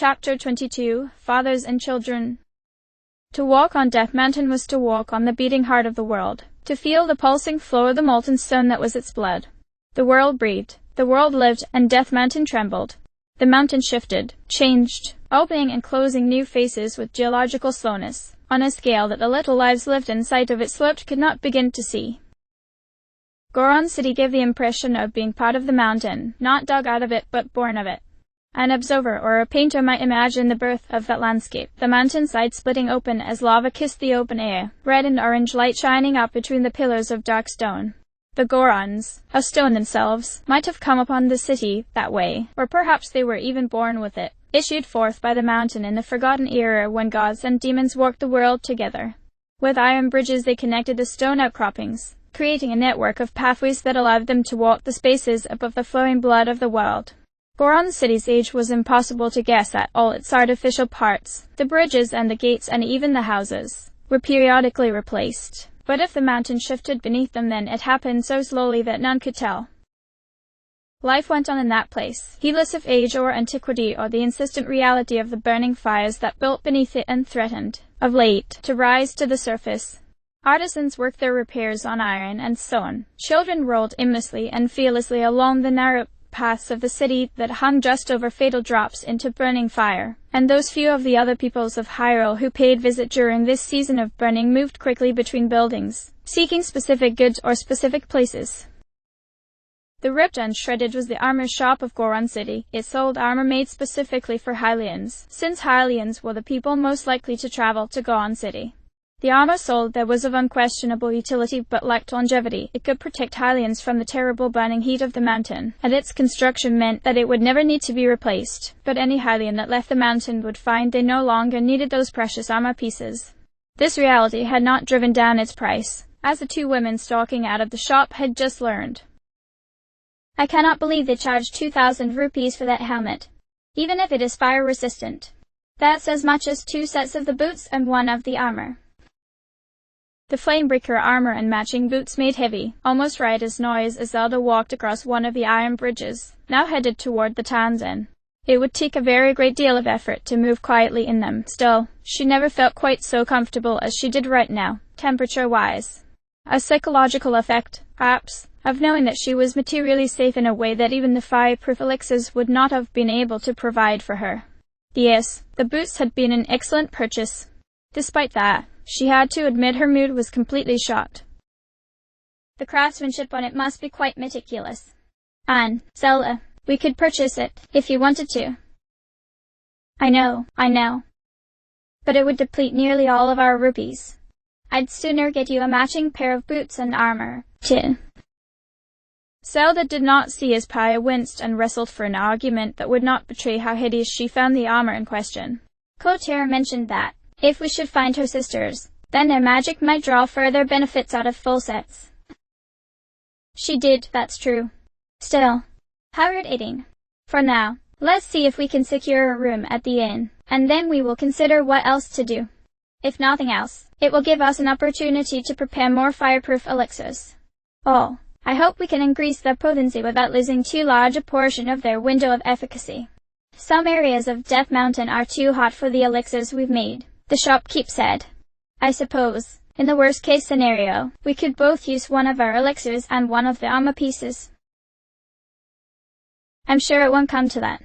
Chapter 22 Fathers and Children. To walk on Death Mountain was to walk on the beating heart of the world, to feel the pulsing flow of the molten stone that was its blood. The world breathed, the world lived, and Death Mountain trembled. The mountain shifted, changed, opening and closing new faces with geological slowness, on a scale that the little lives lived in sight of its slopes could not begin to see. Goron City gave the impression of being part of the mountain, not dug out of it but born of it. An observer or a painter might imagine the birth of that landscape, the mountainside splitting open as lava kissed the open air, red and orange light shining up between the pillars of dark stone. The Gorons, of stone themselves, might have come upon the city that way, or perhaps they were even born with it, issued forth by the mountain in the forgotten era when gods and demons walked the world together. With iron bridges they connected the stone outcroppings, creating a network of pathways that allowed them to walk the spaces above the flowing blood of the world. Goron City's age was impossible to guess at all its artificial parts. The bridges and the gates and even the houses were periodically replaced. But if the mountain shifted beneath them, then it happened so slowly that none could tell. Life went on in that place, heedless of age or antiquity or the insistent reality of the burning fires that built beneath it and threatened, of late, to rise to the surface. Artisans worked their repairs on iron and stone. Children rolled aimlessly and fearlessly along the narrow paths of the city that hung just over fatal drops into burning fire, and those few of the other peoples of Hyrule who paid visit during this season of burning moved quickly between buildings, seeking specific goods or specific places. The ripped and shredded was the armor shop of Goron City. It sold armor made specifically for Hylians, since Hylians were the people most likely to travel to Goron City. The armor sold there was of unquestionable utility but lacked longevity. It could protect Hylians from the terrible burning heat of the mountain, and its construction meant that it would never need to be replaced. But any Hylian that left the mountain would find they no longer needed those precious armor pieces. This reality had not driven down its price, as the two women stalking out of the shop had just learned. I cannot believe they charged 2,000 rupees for that helmet, even if it is fire resistant. That's as much as 2 sets of the boots and 1 of the armor. The Flamebreaker armor and matching boots made heavy, almost riotous noise as Zelda walked across one of the iron bridges, now headed toward the town's end. It would take a very great deal of effort to move quietly in them. Still, she never felt quite so comfortable as she did right now, temperature-wise. A psychological effect, perhaps, of knowing that she was materially safe in a way that even the fireproof elixirs would not have been able to provide for her. Yes, the boots had been an excellent purchase. Despite that, she had to admit her mood was completely shot. The craftsmanship on it must be quite meticulous. And, Zelda, we could purchase it, if you wanted to. I know. But it would deplete nearly all of our rupees. I'd sooner get you a matching pair of boots and armor, too. Zelda did not see as Paya winced and wrestled for an argument that would not betray how hideous she found the armor in question. Kotir mentioned that, if we should find her sisters, then their magic might draw further benefits out of full sets. She did, that's true. Still, how irritating. For now, let's see if we can secure a room at the inn, and then we will consider what else to do. If nothing else, it will give us an opportunity to prepare more fireproof elixirs. Oh, I hope we can increase their potency without losing too large a portion of their window of efficacy. Some areas of Death Mountain are too hot for the elixirs we've made, the shopkeep said. I suppose, in the worst-case scenario, we could both use one of our elixirs and one of the armor pieces. I'm sure it won't come to that.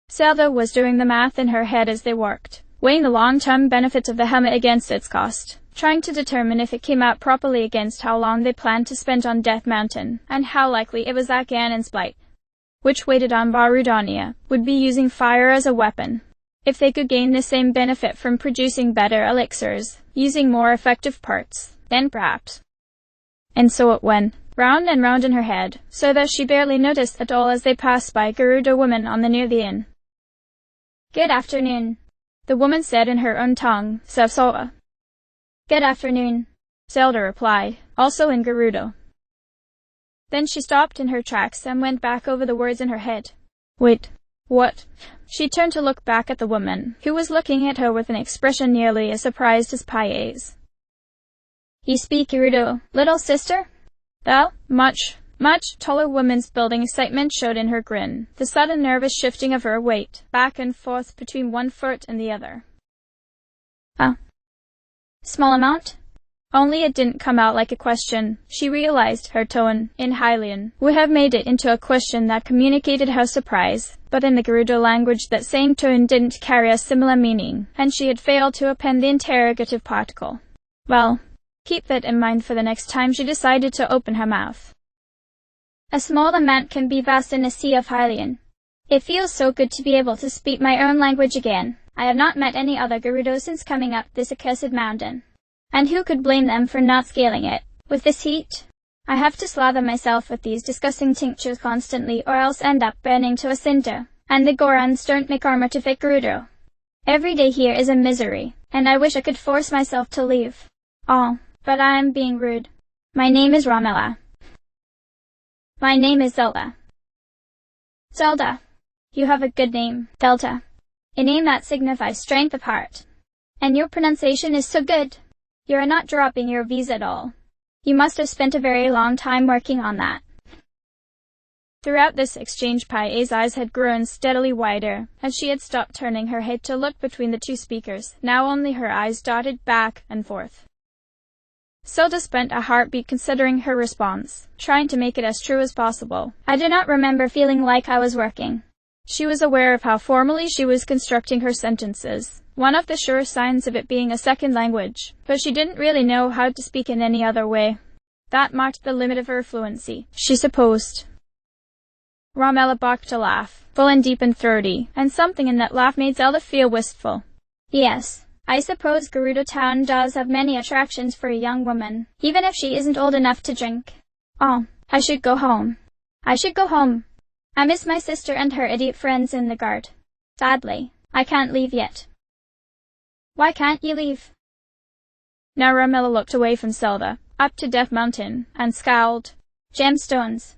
Zelda was doing the math in her head as they worked, weighing the long-term benefits of the helmet against its cost, trying to determine if it came out properly against how long they planned to spend on Death Mountain, and how likely it was that Ganon's blight, which waited on Barudonia, would be using fire as a weapon. If they could gain the same benefit from producing better elixirs, using more effective parts, then perhaps. And so it went, round and round in her head, so that she barely noticed at all as they passed by Gerudo woman on the near the inn. Good afternoon, the woman said in her own tongue, Savsoa. Good afternoon, Zelda replied, also in Gerudo. Then she stopped in her tracks and went back over the words in her head. Wait, what? She turned to look back at the woman, who was looking at her with an expression nearly as surprised as Paya's. You speak Gerudo, little sister? Well, much much taller woman's building excitement showed in her grin, the sudden nervous shifting of her weight, back and forth between one foot and the other. A small amount? Only it didn't come out like a question. She realized her tone, in Hylian, would have made it into a question that communicated her surprise, but in the Gerudo language that same tone didn't carry a similar meaning, and she had failed to append the interrogative particle. Well, keep that in mind for the next time she decided to open her mouth. A small amount can be vast in a sea of Hylian. It feels so good to be able to speak my own language again. I have not met any other Gerudo since coming up this accursed mountain. And who could blame them for not scaling it? With this heat, I have to slather myself with these disgusting tinctures constantly or else end up burning to a cinder. And the Gorons don't make armor to fit Gerudo. Every day here is a misery, and I wish I could force myself to leave. Oh, but I am being rude. My name is Ramela. My name is Zelda. Zelda. You have a good name, Delta. A name that signifies strength of heart. And your pronunciation is so good. You are not dropping your V's at all. You must have spent a very long time working on that. Throughout this exchange, Pai's eyes had grown steadily wider, as she had stopped turning her head to look between the two speakers. Now only her eyes darted back and forth. Zelda spent a heartbeat considering her response, trying to make it as true as possible. I do not remember feeling like I was working. She was aware of how formally she was constructing her sentences, one of the sure signs of it being a second language, but she didn't really know how to speak in any other way. That marked the limit of her fluency, she supposed. Ramela barked a laugh, full and deep and throaty, and something in that laugh made Zelda feel wistful. Yes, I suppose Gerudo Town does have many attractions for a young woman, even if she isn't old enough to drink. Oh, I should go home. I should go home. I miss my sister and her idiot friends in the guard. Sadly, I can't leave yet. Why can't you leave? Now Ramela looked away from Zelda, up to Death Mountain, and scowled. Gemstones.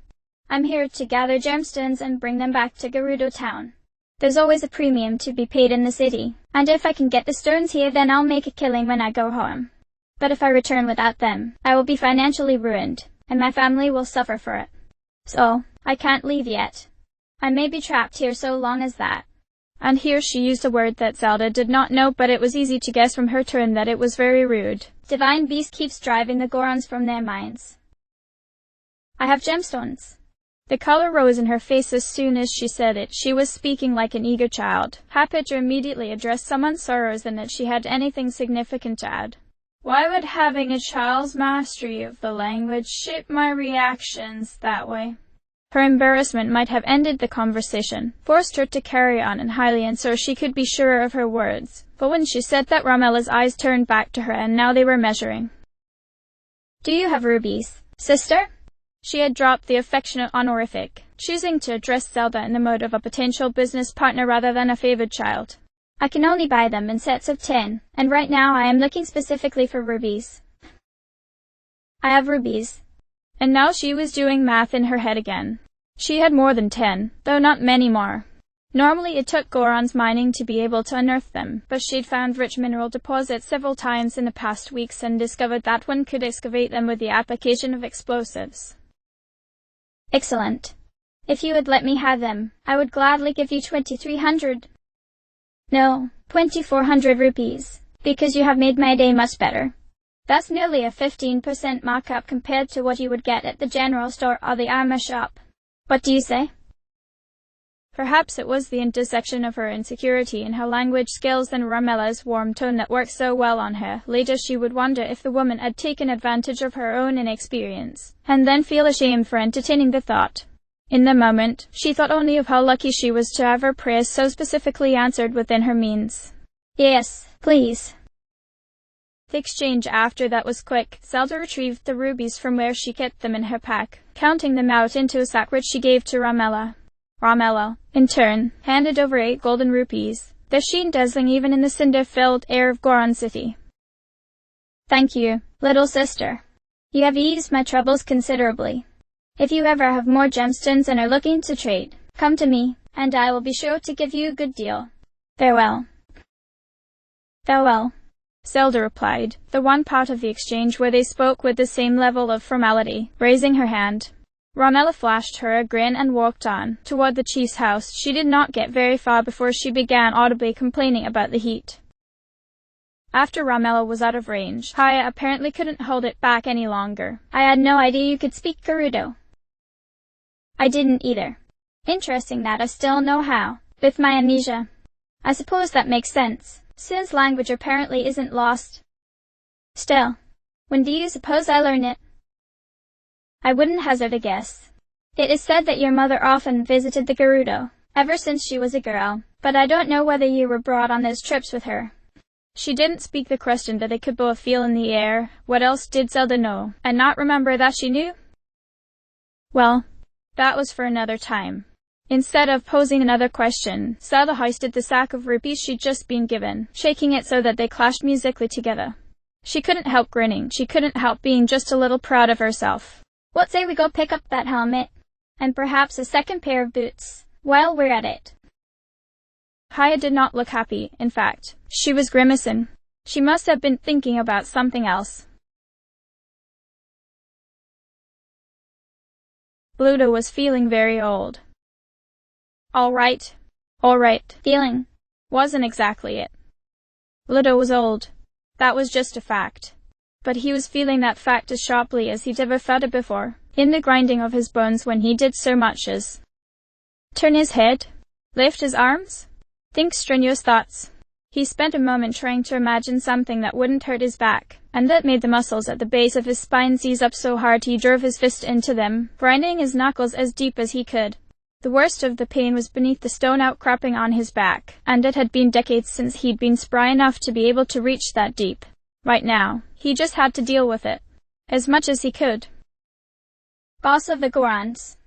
I'm here to gather gemstones and bring them back to Gerudo Town. There's always a premium to be paid in the city, and if I can get the stones here then I'll make a killing when I go home. But if I return without them, I will be financially ruined, and my family will suffer for it. So, I can't leave yet. I may be trapped here so long as that. And here she used a word that Zelda did not know, but it was easy to guess from her tone that it was very rude. Divine Beast keeps driving the Gorons from their minds. I have gemstones. The color rose in her face as soon as she said it. She was speaking like an eager child, happy to immediately address someone's sorrows and that she had anything significant to add. Why would having a child's mastery of the language shape my reactions that way? Her embarrassment might have ended the conversation, forced her to carry on in Hylian so she could be sure of her words, but when she said that Ramela's eyes turned back to her and now they were measuring. Do you have rubies, sister? She had dropped the affectionate honorific, choosing to address Zelda in the mode of a potential business partner rather than a favored child. I can only buy them in sets of 10, and right now I am looking specifically for rubies. I have rubies. And now she was doing math in her head again. She had more than 10, though not many more. Normally it took Goron's mining to be able to unearth them, but she'd found rich mineral deposits several times in the past weeks and discovered that one could excavate them with the application of explosives. Excellent. If you would let me have them, I would gladly give you 2,300. No, 2,400 rupees, because you have made my day much better. That's nearly a 15% markup compared to what you would get at the general store or the armor shop. What do you say? Perhaps it was the intersection of her insecurity in her language skills and Ramela's warm tone that worked so well on her. Later she would wonder if the woman had taken advantage of her own inexperience, and then feel ashamed for entertaining the thought. In the moment, she thought only of how lucky she was to have her prayers so specifically answered within her means. Yes, please. The exchange after that was quick. Zelda retrieved the rubies from where she kept them in her pack, counting them out into a sack which she gave to Ramela. Ramela, in turn, handed over 8 golden rupees, their sheen dazzling even in the cinder-filled air of Goron City. Thank you, little sister. You have eased my troubles considerably. If you ever have more gemstones and are looking to trade, come to me, and I will be sure to give you a good deal. Farewell. Farewell, Zelda replied, the one part of the exchange where they spoke with the same level of formality, raising her hand. Ramella flashed her a grin and walked on toward the chief's house. She did not get very far before she began audibly complaining about the heat. After Ramella was out of range, Haya apparently couldn't hold it back any longer. I had no idea you could speak Gerudo. I didn't either. Interesting that I still know how, with my amnesia. I suppose that makes sense, since language apparently isn't lost. Still, when do you suppose I learn it? I wouldn't hazard a guess. It is said that your mother often visited the Gerudo, ever since she was a girl, but I don't know whether you were brought on those trips with her. She didn't speak the question that they could both feel in the air. What else did Zelda know, and not remember that she knew? Well, that was for another time. Instead of posing another question, Zelda hoisted the sack of rupees she'd just been given, shaking it so that they clashed musically together. She couldn't help grinning. She couldn't help being just a little proud of herself. What say we go pick up that helmet, and perhaps a second pair of boots, while we're at it? Haya did not look happy. In fact, she was grimacing. She must have been thinking about something else. Bluto was feeling very old. All right. Feeling wasn't exactly it. Bluto was old. That was just a fact. But he was feeling that fact as sharply as he'd ever felt it before, in the grinding of his bones when he did so much as turn his head, lift his arms, think strenuous thoughts. He spent a moment trying to imagine something that wouldn't hurt his back, and that made the muscles at the base of his spine seize up so hard he drove his fist into them, grinding his knuckles as deep as he could. The worst of the pain was beneath the stone outcropping on his back, and it had been decades since he'd been spry enough to be able to reach that deep. Right now, he just had to deal with it, as much as he could. Boss of the Gorons.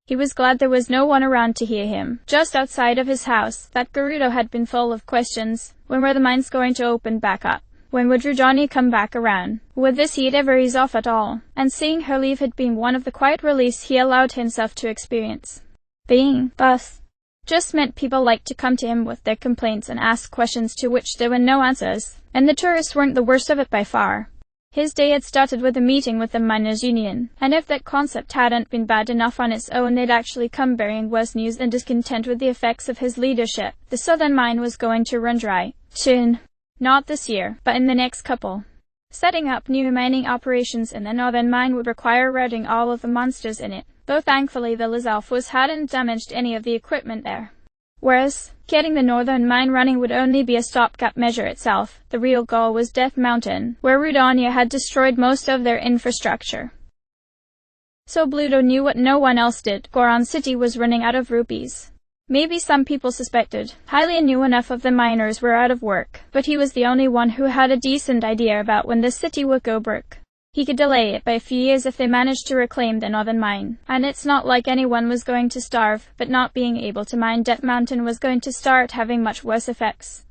He was glad there was no one around to hear him. Just outside of his house, that Gerudo had been full of questions. When were the mines going to open back up? When would Rudani come back around? Would this heat ever ease off at all? And seeing her leave had been one of the quiet release he allowed himself to experience. Being boss just meant people liked to come to him with their complaints and ask questions to which there were no answers, and the tourists weren't the worst of it by far. His day had started with a meeting with the miners' union, and if that concept hadn't been bad enough on its own, they'd actually come bearing worse news and discontent with the effects of his leadership. The southern mine was going to run dry soon. Not this year, but in the next couple. Setting up new mining operations in the northern mine would require routing all of the monsters in it, though thankfully the Lizalfos hadn't damaged any of the equipment there. Whereas, getting the northern mine running would only be a stopgap measure itself. The real goal was Death Mountain, where Rudania had destroyed most of their infrastructure. So Bluto knew what no one else did. Goron City was running out of rupees. Maybe some people suspected. Hylia knew enough of the miners were out of work, but he was the only one who had a decent idea about when the city would go broke. He could delay it by a few years if they managed to reclaim the northern mine. And it's not like anyone was going to starve, but not being able to mine Death Mountain was going to start having much worse effects.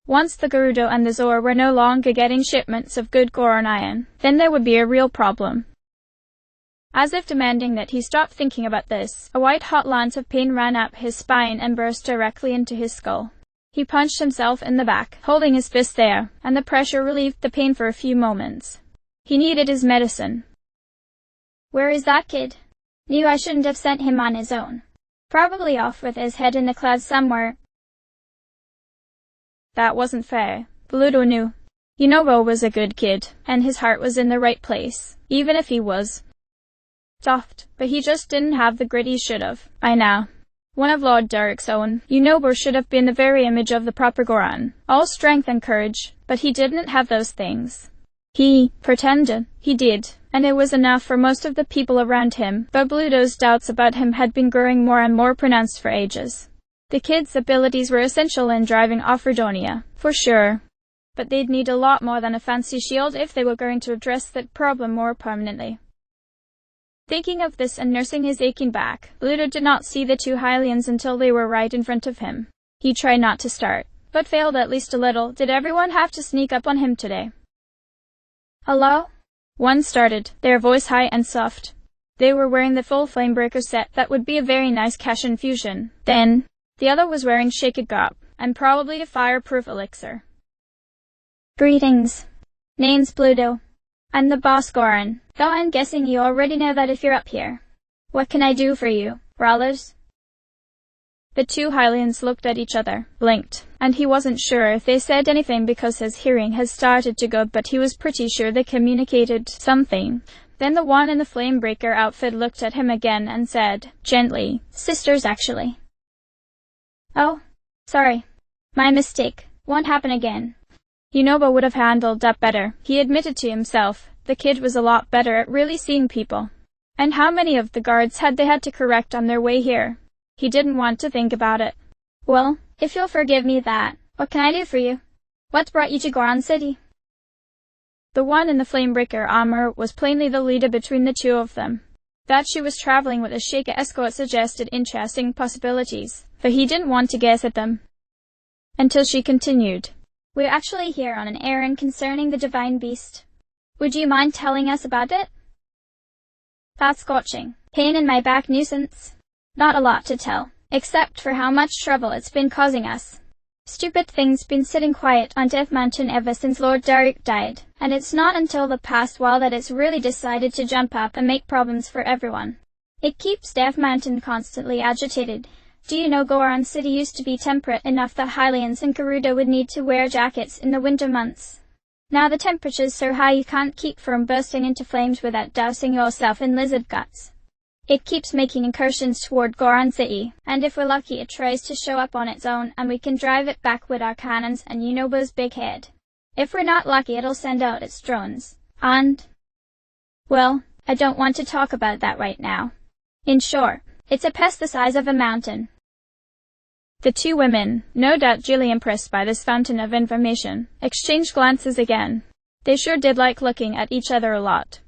Once the Gerudo and the Zor were no longer getting shipments of good Goron iron, then there would be a real problem. As if demanding that he stop thinking about this, a white-hot lance of pain ran up his spine and burst directly into his skull. He punched himself in the back, holding his fist there, and the pressure relieved the pain for a few moments. He needed his medicine. Where is that kid? Knew I shouldn't have sent him on his own. Probably off with his head in the clouds somewhere. That wasn't fair. Bluto knew. Yunobo was a good kid, and his heart was in the right place, even if he was soft, but he just didn't have the grit he should have. By now, one of Lord Derek's own, Yunobo should have been the very image of the proper Goron, all strength and courage, but he didn't have those things. He pretended he did, and it was enough for most of the people around him, but Bluto's doubts about him had been growing more and more pronounced for ages. The kid's abilities were essential in driving off Rhodonia, for sure, but they'd need a lot more than a fancy shield if they were going to address that problem more permanently. Thinking of this and nursing his aching back, Bluto did not see the two Hylians until they were right in front of him. He tried not to start, but failed at least a little. Did everyone have to sneak up on him today? Hello? One started, their voice high and soft. They were wearing the full Flamebreaker set. That would be a very nice cash infusion. Then, the other was wearing Shaked Gop, and probably a fireproof elixir. Greetings. Name's Bluto. I'm the boss, Goran, though I'm guessing you already know that if you're up here. What can I do for you, Brawlers? The two Hylians looked at each other, blinked, and he wasn't sure if they said anything because his hearing had started to go, but he was pretty sure they communicated something. Then the one in the Flamebreaker outfit looked at him again and said, gently, Sisters, actually. Oh, sorry. My mistake. Won't happen again. Yunobo would have handled that better, he admitted to himself. The kid was a lot better at really seeing people. And how many of the guards had they had to correct on their way here? He didn't want to think about it. Well, if you'll forgive me that, what can I do for you? What brought you to Goron City? The one in the Flamebreaker armor was plainly the leader between the two of them. That she was traveling with a Sheikah escort suggested interesting possibilities, but he didn't want to guess at them. Until she continued. We're actually here on an errand concerning the Divine Beast. Would you mind telling us about it? That scorching, pain in my back nuisance? Not a lot to tell, except for how much trouble it's been causing us. Stupid thing's been sitting quiet on Death Mountain ever since Lord Daruk died, and it's not until the past while that it's really decided to jump up and make problems for everyone. It keeps Death Mountain constantly agitated. Do you know Goron City used to be temperate enough that Hylians and Gerudo would need to wear jackets in the winter months? Now the temperature's so high you can't keep from bursting into flames without dousing yourself in lizard guts. It keeps making incursions toward Goron City, and if we're lucky it tries to show up on its own and we can drive it back with our cannons and Yunobo's big head. If we're not lucky it'll send out its drones, and... well, I don't want to talk about that right now. In short, it's a pest the size of a mountain. The two women, no doubt duly impressed by this fountain of information, exchanged glances again. They sure did like looking at each other a lot.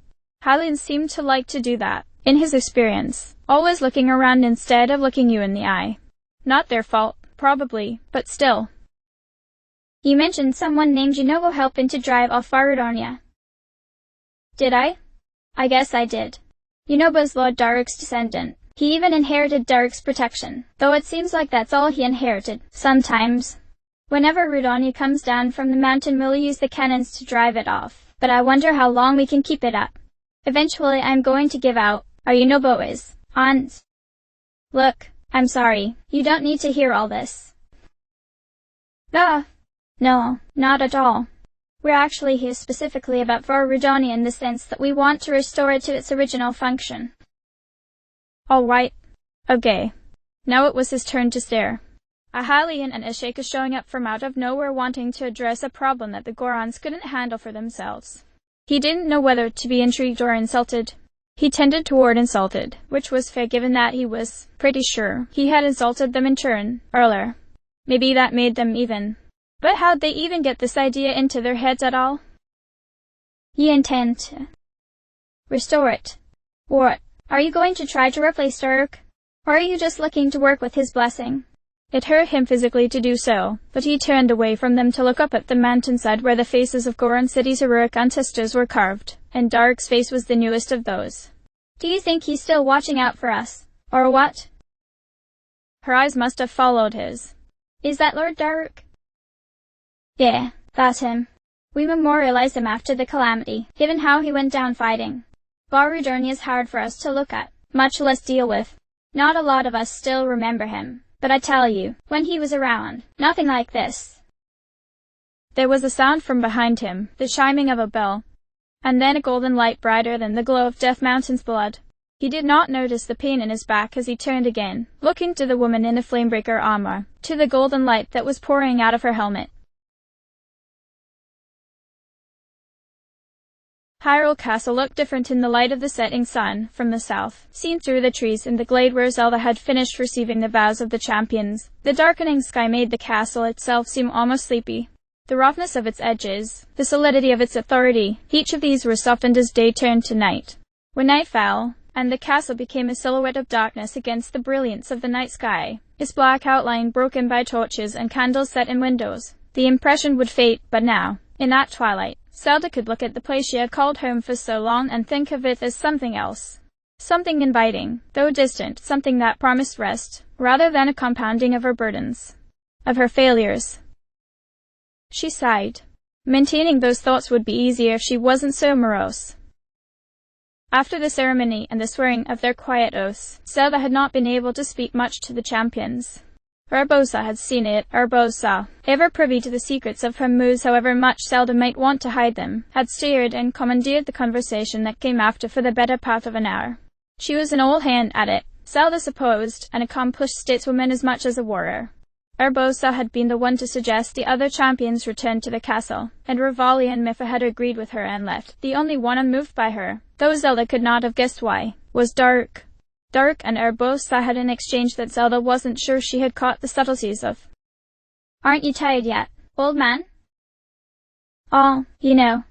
Hylians seemed to like to do that. In his experience, always looking around instead of looking you in the eye. Not their fault, probably, but still. You mentioned someone named Yunobo helping to drive off Farudonia. Did I? I guess I did. Yunobo's Lord Daruk's descendant. He even inherited Daruk's protection, though it seems like that's all he inherited, sometimes. Whenever Rudonia comes down from the mountain we'll use the cannons to drive it off, but I wonder how long we can keep it up. Eventually I'm going to give out. Our Yunobo is, and... Look, I'm sorry, you don't need to hear all this. No, not at all. We're actually here specifically about Farudonia in the sense that we want to restore it to its original function. All right. Okay. Now it was his turn to stare. A Hylian and a Sheikah showing up from out of nowhere wanting to address a problem that the Gorons couldn't handle for themselves. He didn't know whether to be intrigued or insulted. He tended toward insulted, which was fair given that he was pretty sure he had insulted them in turn earlier. Maybe that made them even. But how'd they even get this idea into their heads at all? You intend to restore it. What? Are you going to try to replace Daruk? Or are you just looking to work with his blessing? It hurt him physically to do so, but he turned away from them to look up at the mountainside where the faces of Goron City's heroic ancestors were carved, and Daruk's face was the newest of those. Do you think he's still watching out for us? Or what? Her eyes must have followed his. Is that Lord Daruk? Yeah, that's him. We memorialized him after the calamity, given how he went down fighting. Farudonia's hard for us to look at, much less deal with. Not a lot of us still remember him. But I tell you, when he was around, nothing like this. There was a sound from behind him, the chiming of a bell, and then a golden light brighter than the glow of Death Mountain's blood. He did not notice the pain in his back as he turned again, looking to the woman in the Flamebreaker armor, to the golden light that was pouring out of her helmet. Hyrule Castle looked different in the light of the setting sun, from the south, seen through the trees in the glade where Zelda had finished receiving the vows of the champions. The darkening sky made the castle itself seem almost sleepy. The roughness of its edges, the solidity of its authority, each of these were softened as day turned to night. When night fell, and the castle became a silhouette of darkness against the brilliance of the night sky, its black outline broken by torches and candles set in windows, the impression would fade, but now, in that twilight, Zelda could look at the place she had called home for so long and think of it as something else. Something inviting, though distant, something that promised rest, rather than a compounding of her burdens, of her failures. She sighed. Maintaining those thoughts would be easier if she wasn't so morose. After the ceremony and the swearing of their quiet oaths, Zelda had not been able to speak much to the champions. Urbosa had seen it. Urbosa, ever privy to the secrets of her moves however much Zelda might want to hide them, had steered and commandeered the conversation that came after for the better part of an hour. She was an old hand at it, Zelda supposed, an accomplished stateswoman as much as a warrior. Urbosa had been the one to suggest the other champions return to the castle, and Rivali and Mipha had agreed with her and left. The only one unmoved by her, though Zelda could not have guessed why, was Dark. Dark and Urbosa had an exchange that Zelda wasn't sure she had caught the subtleties of. Aren't you tired yet, old man? Oh, you know.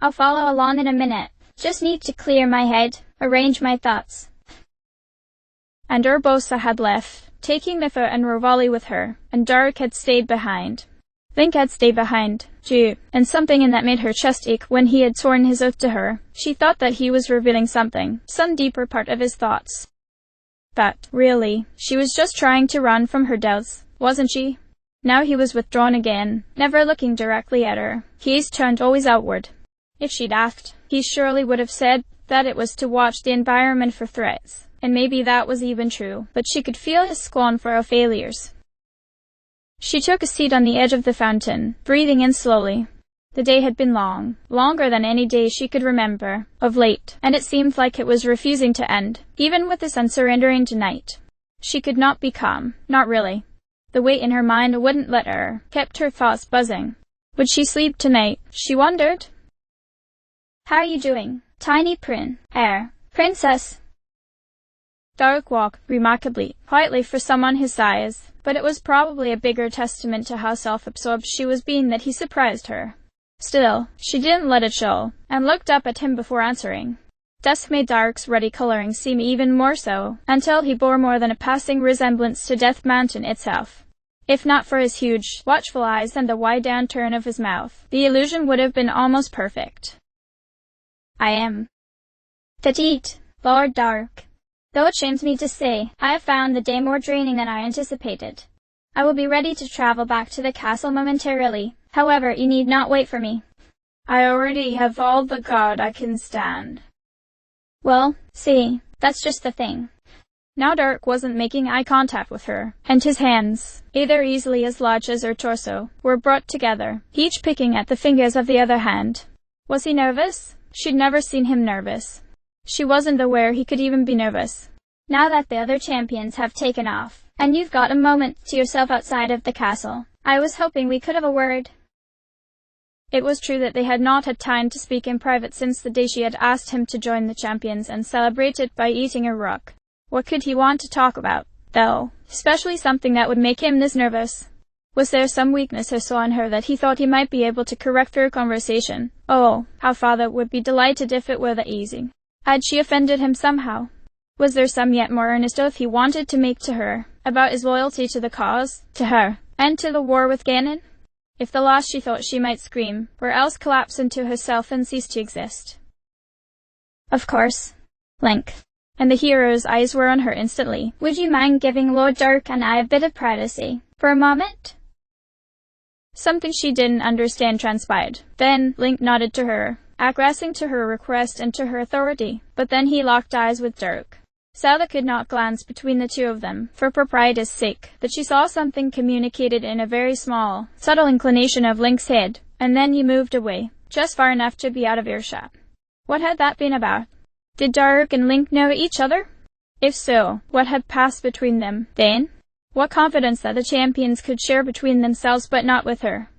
I'll follow along in a minute. Just need to clear my head, arrange my thoughts. And Urbosa had left, taking Mipha and Rivali with her, and Dark had stayed behind. Link had stayed behind, too, and something in that made her chest ache when he had sworn his oath to her. She thought that he was revealing something, some deeper part of his thoughts. But, really, she was just trying to run from her doubts, wasn't she? Now he was withdrawn again, never looking directly at her. He's turned always outward. If she'd asked, he surely would have said that it was to watch the environment for threats, and maybe that was even true, but she could feel his scorn for her failures. She took a seat on the edge of the fountain, breathing in slowly. The day had been long, longer than any day she could remember, of late, and it seemed like it was refusing to end, even with the sun surrendering to night. She could not be calm, not really. The weight in her mind wouldn't let her, kept her thoughts buzzing. Would she sleep tonight, she wondered? How are you doing, tiny princess? Dark walked, remarkably, quietly for someone his size, but it was probably a bigger testament to how self-absorbed she was being that he surprised her. Still, she didn't let it show, and looked up at him before answering. Dusk made Dark's ruddy coloring seem even more so, until he bore more than a passing resemblance to Death Mountain itself. If not for his huge, watchful eyes and the wide downturn of his mouth, the illusion would have been almost perfect. I am petite, Lord Dark. Though it shames me to say, I have found the day more draining than I anticipated. I will be ready to travel back to the castle momentarily. However, you need not wait for me. I already have all the guard I can stand. Well, see, that's just the thing. Now Dark wasn't making eye contact with her, and his hands, either easily as large as her torso, were brought together, each picking at the fingers of the other hand. Was he nervous? She'd never seen him nervous. She wasn't aware he could even be nervous. Now that the other champions have taken off, and you've got a moment to yourself outside of the castle, I was hoping we could have a word. It was true that they had not had time to speak in private since the day she had asked him to join the champions and celebrate it by eating a rook. What could he want to talk about, though, especially something that would make him this nervous? Was there some weakness he saw in her that he thought he might be able to correct through conversation? Oh, how father would be delighted if it were that easy. Had she offended him somehow? Was there some yet more earnest oath he wanted to make to her, about his loyalty to the cause, to her, and to the war with Ganon? If the lost, she thought she might scream, or else collapse into herself and cease to exist. Of course, Link. And the hero's eyes were on her instantly. Would you mind giving Lord Dark and I a bit of privacy, for a moment? Something she didn't understand transpired. Then, Link nodded to her, acquiescing to her request and to her authority, but then he locked eyes with Dark. Zelda could not glance between the two of them, for propriety's sake, but she saw something communicated in a very small, subtle inclination of Link's head, and then he moved away, just far enough to be out of earshot. What had that been about? Did Dark and Link know each other? If so, what had passed between them, then? What confidence that the champions could share between themselves but not with her?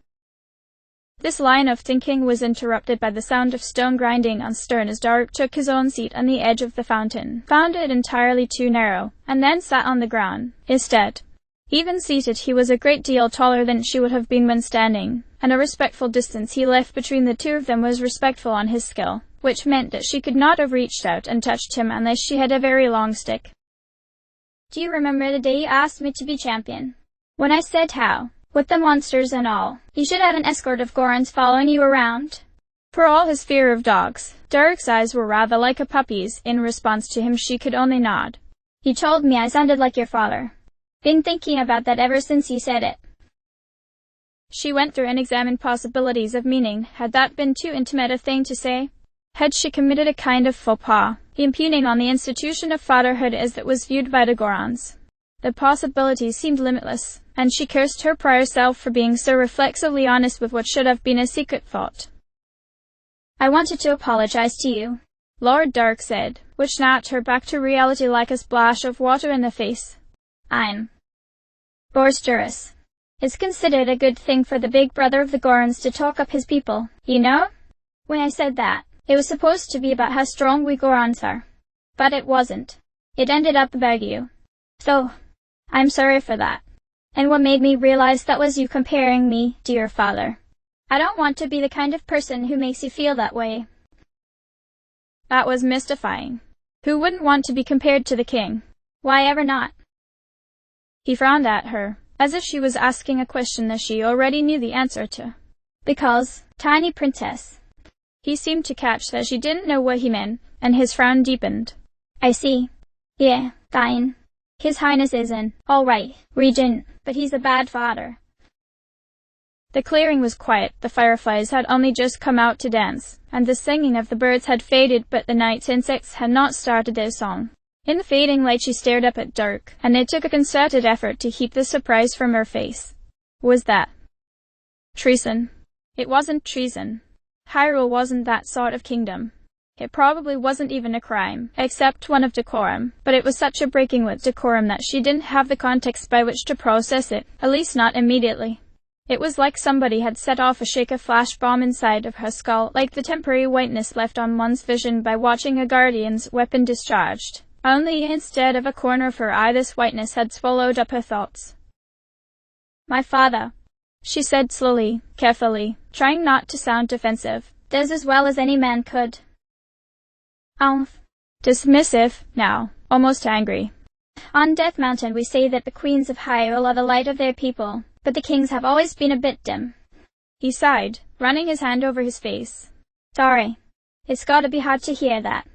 This line of thinking was interrupted by the sound of stone grinding on stone as Dark took his own seat on the edge of the fountain, found it entirely too narrow, and then sat on the ground, instead. Even seated, he was a great deal taller than she would have been when standing, and a respectful distance he left between the two of them was respectful on his skill, which meant that she could not have reached out and touched him unless she had a very long stick. Do you remember the day you asked me to be champion? When I said how, with the monsters and all, you should have an escort of Gorons following you around? For all his fear of dogs, Dark's eyes were rather like a puppy's. In response to him she could only nod. You told me I sounded like your father. Been thinking about that ever since you said it. She went through and examined possibilities of meaning. Had that been too intimate a thing to say? Had she committed a kind of faux pas, impugning on the institution of fatherhood as it was viewed by the Gorons? The possibilities seemed limitless, and she cursed her prior self for being so reflexively honest with what should have been a secret thought. I wanted to apologize to you, Lord Dark said, which snapped her back to reality like a splash of water in the face. I'm boisterous. It's considered a good thing for the big brother of the Gorons to talk up his people, you know? When I said that, it was supposed to be about how strong we Gorons are. But it wasn't. It ended up about you. So, I'm sorry for that. And what made me realize that was you comparing me to your father. I don't want to be the kind of person who makes you feel that way. That was mystifying. Who wouldn't want to be compared to the king? Why ever not? He frowned at her, as if she was asking a question that she already knew the answer to. Because, tiny princess. He seemed to catch that she didn't know what he meant, and his frown deepened. I see. Yeah, fine. His Highness is an all-right regent, but he's a bad father. The clearing was quiet. The fireflies had only just come out to dance, and the singing of the birds had faded, but the night's insects had not started their song. In the fading light she stared up at Dark, and it took a concerted effort to keep the surprise from her face. Was that treason? It wasn't treason. Hyrule wasn't that sort of kingdom. It probably wasn't even a crime, except one of decorum, but it was such a breaking with decorum that she didn't have the context by which to process it, at least not immediately. It was like somebody had set off a shaker flash bomb inside of her skull, like the temporary whiteness left on one's vision by watching a guardian's weapon discharged. Only instead of a corner of her eye, this whiteness had swallowed up her thoughts. My father, she said slowly, carefully, trying not to sound defensive, does as well as any man could. Dismissive, now, almost angry. On Death Mountain we say that the queens of Hyrule are the light of their people, but the kings have always been a bit dim. He sighed, running his hand over his face. Sorry. It's gotta be hard to hear that.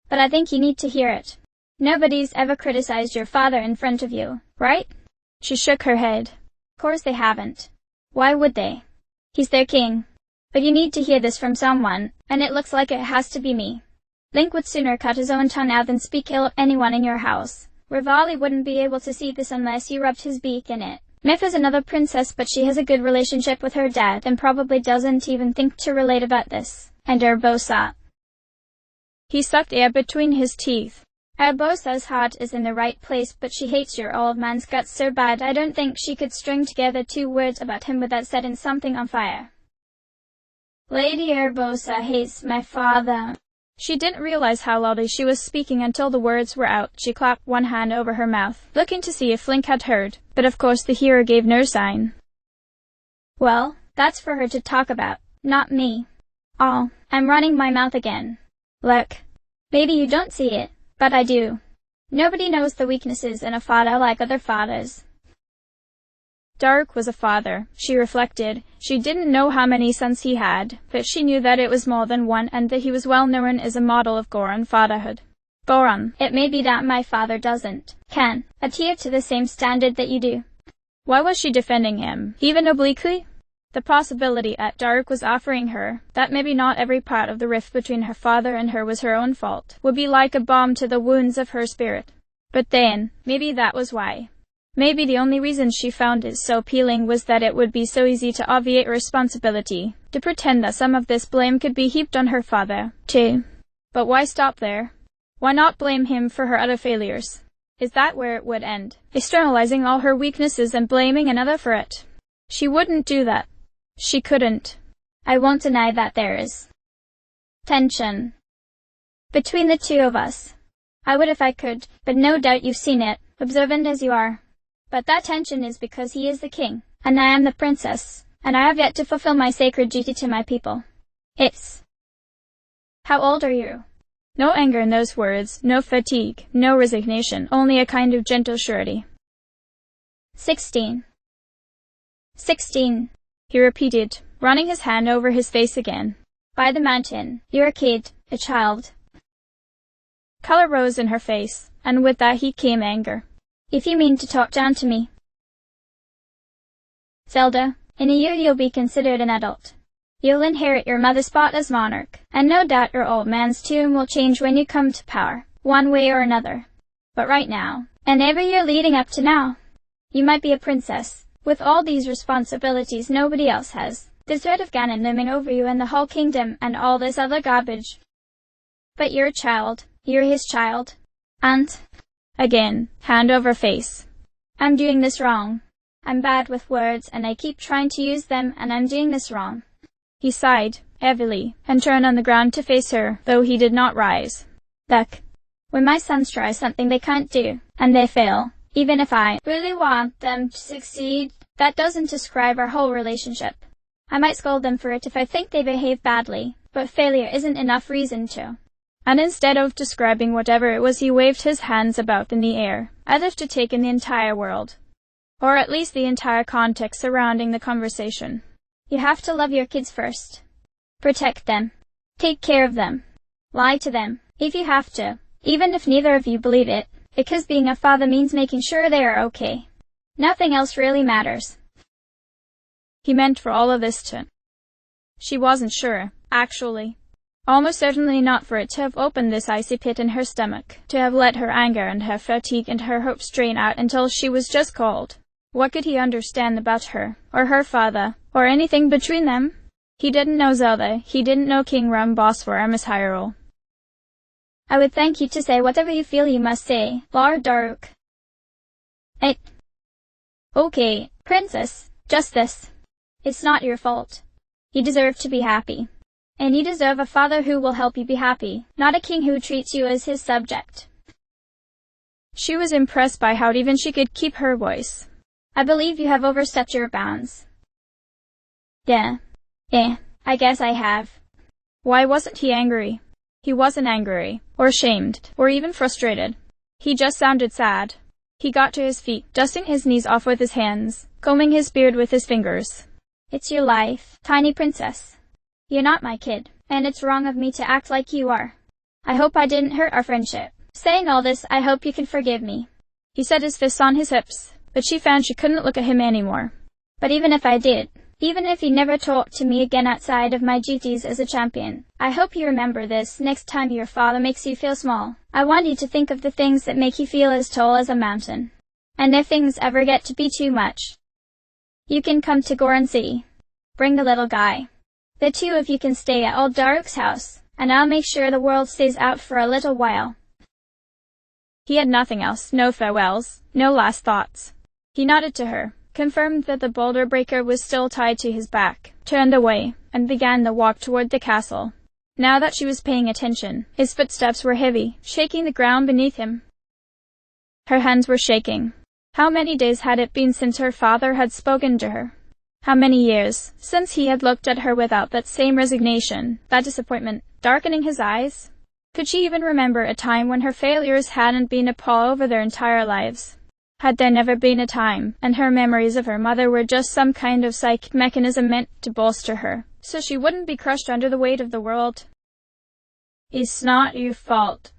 But I think you need to hear it. Nobody's ever criticized your father in front of you, right? She shook her head. Course they haven't. Why would they? He's their king. But you need to hear this from someone, and it looks like it has to be me. Link would sooner cut his own tongue out than speak ill of anyone in your house. Rivali wouldn't be able to see this unless you rubbed his beak in it. Myth is another princess, but she has a good relationship with her dad and probably doesn't even think to relate about this. And Urbosa. He sucked air between his teeth. Urbosa's heart is in the right place, but she hates your old man's guts so bad I don't think she could string together 2 words about him without setting something on fire. Lady Urbosa hates my father. She didn't realize how loudly she was speaking until the words were out. She clapped one hand over her mouth, looking to see if Link had heard, but of course the hearer gave no sign. Well, that's for her to talk about, not me. Oh, I'm running my mouth again. Look. Maybe you don't see it, but I do. Nobody knows the weaknesses in a father like other fathers. Dark was a father, she reflected. She didn't know how many sons he had, but she knew that it was more than one and that he was well known as a model of Goron fatherhood. Goron. It may be that my father can adhere to the same standard that you do. Why was she defending him, even obliquely? The possibility that Dark was offering her, that maybe not every part of the rift between her father and her was her own fault, would be like a balm to the wounds of her spirit. But then, maybe that was why. Maybe the only reason she found it so appealing was that it would be so easy to obviate responsibility, to pretend that some of this blame could be heaped on her father, too. But why stop there? Why not blame him for her other failures? Is that where it would end? Externalizing all her weaknesses and blaming another for it? She wouldn't do that. She couldn't. I won't deny that there is tension between the two of us. I would if I could, but no doubt you've seen it, observant as you are. But that tension is because he is the king, and I am the princess, and I have yet to fulfill my sacred duty to my people. It's... How old are you? No anger in those words, no fatigue, no resignation, only a kind of gentle surety. 16. 16, he repeated, running his hand over his face again. By the mountain, you're a kid, a child. Color rose in her face, and with that heat came anger. If you mean to talk down to me, Zelda, In a year you'll be considered an adult. You'll inherit your mother's spot as monarch, and no doubt your old man's tomb will change when you come to power, one way or another. But right now, and every year leading up to now, you might be a princess, with all these responsibilities nobody else has. The threat of Ganon looming over you and the whole kingdom and all this other garbage. But you're a child. You're his child. And, again, hand over face. I'm doing this wrong. I'm bad with words and I keep trying to use them and I'm doing this wrong. He sighed, heavily, and turned on the ground to face her, though he did not rise. Look, when my sons try something they can't do, and they fail, even if I really want them to succeed, that doesn't describe our whole relationship. I might scold them for it if I think they behave badly, but failure isn't enough reason to. And instead of describing whatever it was, he waved his hands about in the air, as if to take in the entire world. Or at least the entire context surrounding the conversation. You have to love your kids first. Protect them. Take care of them. Lie to them, if you have to, even if neither of you believe it, because being a father means making sure they are okay. Nothing else really matters. He meant for all of this to. She wasn't sure, actually. Almost certainly not for it to have opened this icy pit in her stomach, to have let her anger and her fatigue and her hopes drain out until she was just cold. What could he understand about her, or her father, or anything between them? He didn't know Zelda, he didn't know King Ramboswar or Miss Hyrule. I would thank you to say whatever you feel you must say, Lord Daruk. Okay, Princess, just this. It's not your fault. You deserve to be happy. And you deserve a father who will help you be happy, not a king who treats you as his subject. She was impressed by how even she could keep her voice. I believe you have overstepped your bounds. Yeah. I guess I have. Why wasn't he angry? He wasn't angry, or shamed, or even frustrated. He just sounded sad. He got to his feet, dusting his knees off with his hands, combing his beard with his fingers. It's your life, tiny princess. You're not my kid, and it's wrong of me to act like you are. I hope I didn't hurt our friendship. Saying all this, I hope you can forgive me. He set his fists on his hips, but she found she couldn't look at him anymore. But even if I did, even if you never talk to me again outside of my duties as a champion, I hope you remember this next time your father makes you feel small. I want you to think of the things that make you feel as tall as a mountain. And if things ever get to be too much, you can come to Goron City. Bring the little guy. The two of you can stay at old Daruk's house, and I'll make sure the world stays out for a little while. He had nothing else, no farewells, no last thoughts. He nodded to her, confirmed that the boulder breaker was still tied to his back, turned away, and began the walk toward the castle. Now that she was paying attention, his footsteps were heavy, shaking the ground beneath him. Her hands were shaking. How many days had it been since her father had spoken to her? How many years since he had looked at her without that same resignation, that disappointment, darkening his eyes? Could she even remember a time when her failures hadn't been a pall over their entire lives? Had there never been a time, and her memories of her mother were just some kind of psychic mechanism meant to bolster her, so she wouldn't be crushed under the weight of the world? It's not your fault.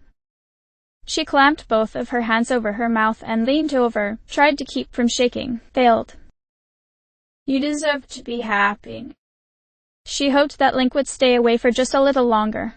She clamped both of her hands over her mouth and leaned over, tried to keep from shaking, failed. You deserve to be happy. She hoped that Link would stay away for just a little longer.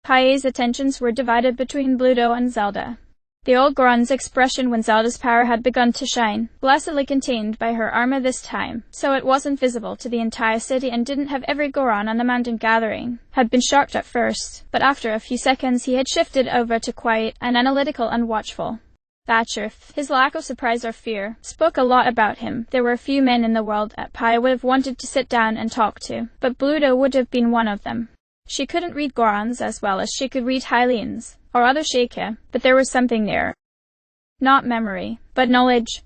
Kae's attentions were divided between Bluto and Zelda. The old Goron's expression when Zelda's power had begun to shine, blessedly contained by her armor this time, so it wasn't visible to the entire city and didn't have every Goron on the mountain gathering, had been shocked at first, but after a few seconds he had shifted over to quiet and analytical and watchful. That truth, his lack of surprise or fear, spoke a lot about him. There were few men in the world that Pai would have wanted to sit down and talk to, but Bluto would have been one of them. She couldn't read Gorons as well as she could read Hylians, or other Sheikah, but there was something there. Not memory, but knowledge.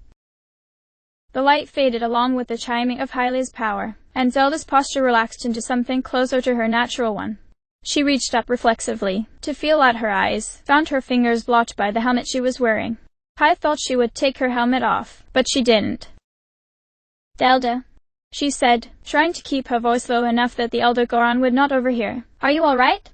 The light faded along with the chiming of Hylia's power, and Zelda's posture relaxed into something closer to her natural one. She reached up reflexively, to feel at her eyes, found her fingers blocked by the helmet she was wearing. Pai thought she would take her helmet off, but she didn't. Zelda, she said, trying to keep her voice low enough that the elder Goron would not overhear. Are you all right?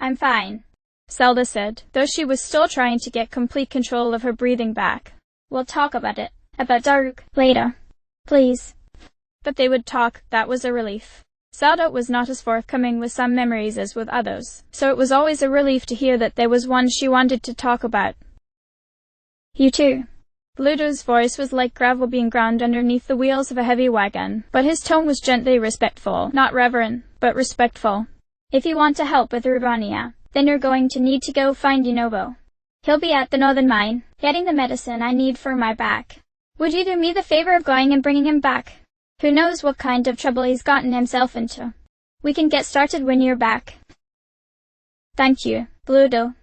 I'm fine, Zelda said, though she was still trying to get complete control of her breathing back. We'll talk about it, about Daruk, later. Please. But they would talk, that was a relief. Zelda was not as forthcoming with some memories as with others, so it was always a relief to hear that there was one she wanted to talk about. You too. Bluto's voice was like gravel being ground underneath the wheels of a heavy wagon, but his tone was gently respectful, not reverent, but respectful. If you want to help with Urbania, then you're going to need to go find Yunobo. He'll be at the northern mine, getting the medicine I need for my back. Would you do me the favor of going and bringing him back? Who knows what kind of trouble he's gotten himself into. We can get started when you're back. Thank you, Bluto.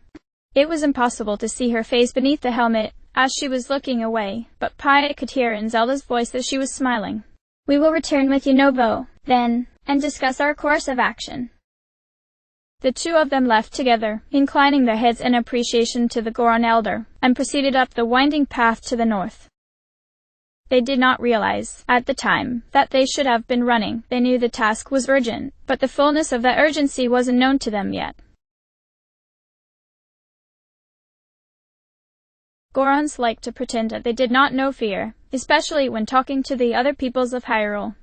It was impossible to see her face beneath the helmet as she was looking away, but Pi could hear in Zelda's voice that she was smiling. We will return with Yunobo, then, and discuss our course of action. The two of them left together, inclining their heads in appreciation to the Goron elder, and proceeded up the winding path to the north. They did not realize, at the time, that they should have been running. They knew the task was urgent, but the fullness of that urgency wasn't known to them yet. Gorons like to pretend that they did not know fear, especially when talking to the other peoples of Hyrule.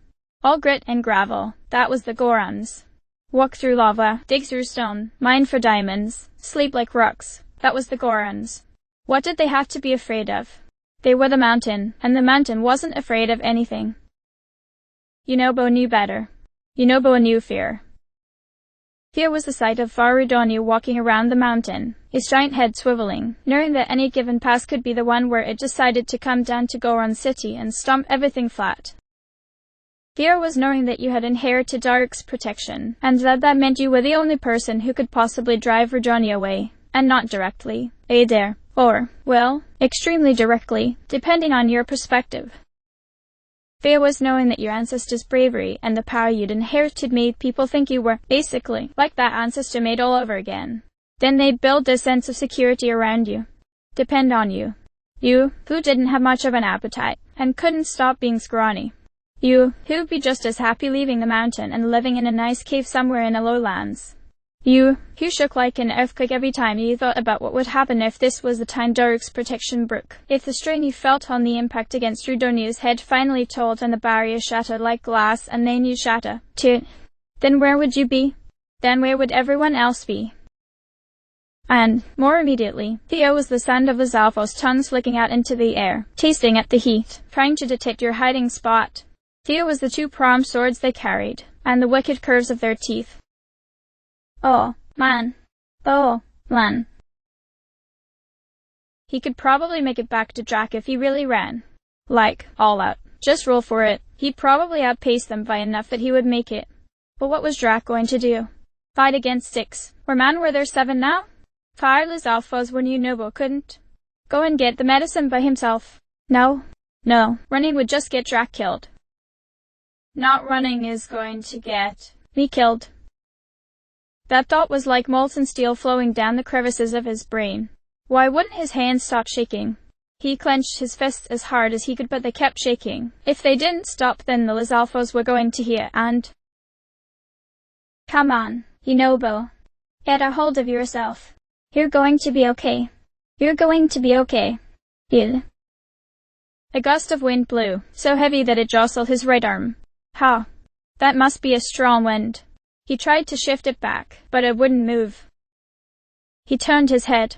All grit and gravel, that was the Gorons. Walk through lava, dig through stone, mine for diamonds, sleep like rocks, that was the Gorons. What did they have to be afraid of? They were the mountain, and the mountain wasn't afraid of anything. Yunobo knew better. Yunobo knew fear. Here was the sight of Farudonu walking around the mountain, his giant head swiveling, knowing that any given pass could be the one where it decided to come down to Goron City and stomp everything flat. Fear was knowing that you had inherited Daruk's protection, and that meant you were the only person who could possibly drive Rudoni away, and not directly, either, or, well, extremely directly, depending on your perspective. Fear was knowing that your ancestors' bravery and the power you'd inherited made people think you were, basically, like that ancestor made all over again. Then they'd build a sense of security around you. Depend on you. You, who didn't have much of an appetite, and couldn't stop being scrawny. You, who'd be just as happy leaving the mountain and living in a nice cave somewhere in the lowlands. You, who shook like an earthquake every time you thought about what would happen if this was the time Daruk's protection broke. If the strain you felt on the impact against Rudoni's head finally told and the barrier shattered like glass and then you shatter, too. Then where would you be? Then where would everyone else be? And, more immediately, here was the sound of Lizalfo's tongue flicking out into the air, tasting at the heat, trying to detect your hiding spot. Here was the two-pronged swords they carried, and the wicked curves of their teeth. Oh, man. Oh, man. He could probably make it back to Drac if he really ran. Like, all out. Just roll for it. He'd probably outpace them by enough that he would make it. But what was Drac going to do? Fight against 6. Or man, were there 7 now? Fire Lizalfo's when Yunobo couldn't. Go and get the medicine by himself. No. No. Running would just get Drac killed. Not running is going to get me killed. That thought was like molten steel flowing down the crevices of his brain. Why wouldn't his hands stop shaking? He clenched his fists as hard as he could, but they kept shaking. If they didn't stop, then the Lizalfos were going to hear, and... Come on, Yunobo. Get a hold of yourself. You're going to be okay. You're going to be okay. You. A gust of wind blew, so heavy that it jostled his right arm. Ha! That must be a strong wind. He tried to shift it back, but it wouldn't move. He turned his head.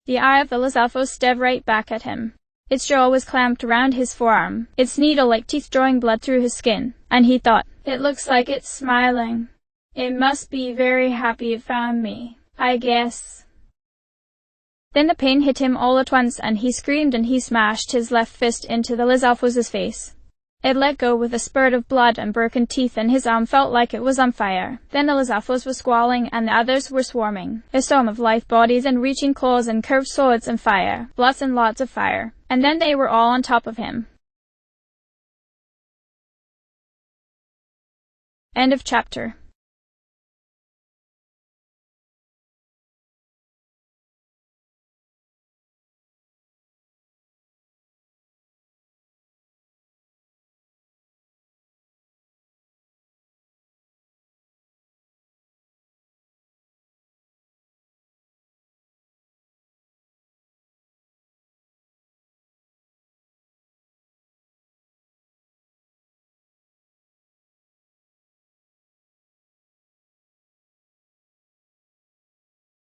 The eye of the Lizalfos stared right back at him. Its jaw was clamped round his forearm, its needle-like teeth drawing blood through his skin, and he thought, "It looks like it's smiling. It must be very happy it found me, I guess." Then the pain hit him all at once, and he screamed and he smashed his left fist into the Lizalfos' face. It let go with a spurt of blood and broken teeth, and his arm felt like it was on fire. Then the Lizalfos were squalling, and the others were swarming. A storm of life bodies and reaching claws and curved swords and fire. Lots and lots of fire. And then they were all on top of him. End of chapter.